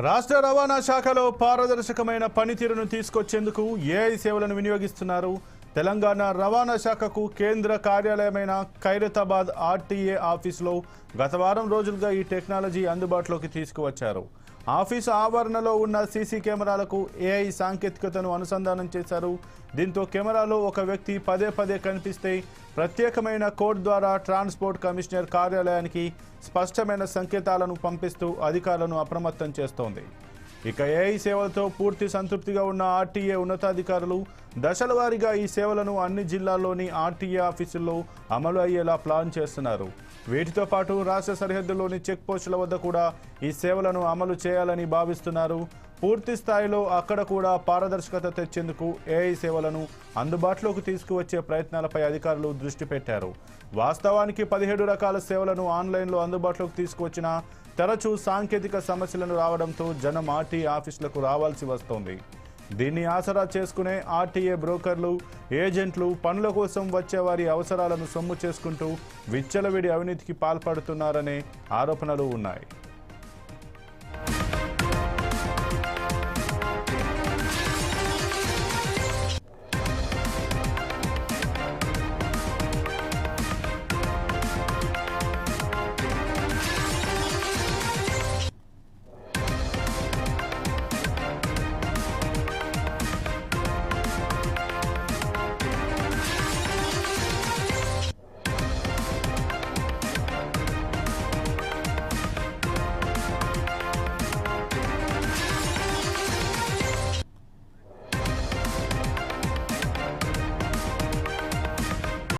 రాష్ట్ర రవాణా శాఖలో పారదర్శకమైన పనితీరును తీసుకొచ్చేందుకు ఏఐ సేవలను వినియోగిస్తున్నారు. తెలంగాణ రవాణా శాఖకు కేంద్ర కార్యాలయమైన ఖైరతాబాద్ ఆర్టీఏ ఆఫీసులో గత వారం రోజులుగా ఈ టెక్నాలజీ అందుబాటులోకి తీసుకువచ్చారు. ఆఫీసు ఆవరణలో ఉన్న సీసీ కెమెరాలకు ఏఐ సాంకేతికతను అనుసంధానం చేశారు. దీంతో కెమెరాలో ఒక వ్యక్తి పదే పదే కనిపిస్తే ప్రత్యేకమైన కోడ్ ద్వారా ట్రాన్స్పోర్ట్ కమిషనర్ కార్యాలయానికి స్పష్టమైన సంకేతాలను పంపిస్తూ అధికారులను అప్రమత్తం చేస్తోంది. ఇక ఏఐ సేవలతో పూర్తి సంతృప్తిగా ఉన్న ఆర్టీఏ ఉన్నతాధికారులు దశల వారీగా ఈ సేవలను అన్ని జిల్లాల్లోని ఆర్టీఏ ఆఫీసుల్లో అమలు అయ్యేలా ప్లాన్ చేస్తున్నారు. వీటితో పాటు రాష్ట్ర సరిహద్దుల్లోని చెక్ పోస్టుల వద్ద కూడా ఈ సేవలను అమలు చేయాలని భావిస్తున్నారు. పూర్తి స్థాయిలో అక్కడ కూడా పారదర్శకత తెచ్చేందుకు ఏఐ సేవలను అందుబాటులోకి తీసుకువచ్చే ప్రయత్నాలపై అధికారులు దృష్టి పెట్టారు. వాస్తవానికి 17 రకాల సేవలను ఆన్లైన్లో అందుబాటులోకి తీసుకువచ్చినా తరచూ సాంకేతిక సమస్యలను రావడంతో జనం ఆర్టీఏ ఆఫీసులకు రావాల్సి వస్తోంది. దీన్ని ఆసరా చేసుకునే ఆర్టీఏ బ్రోకర్లు, ఏజెంట్లు పనుల కోసం వచ్చే వారి అవసరాలను సొమ్ము చేసుకుంటూ విచ్చలవిడి అవినీతికి పాల్పడుతున్నారనే ఆరోపణలు ఉన్నాయి.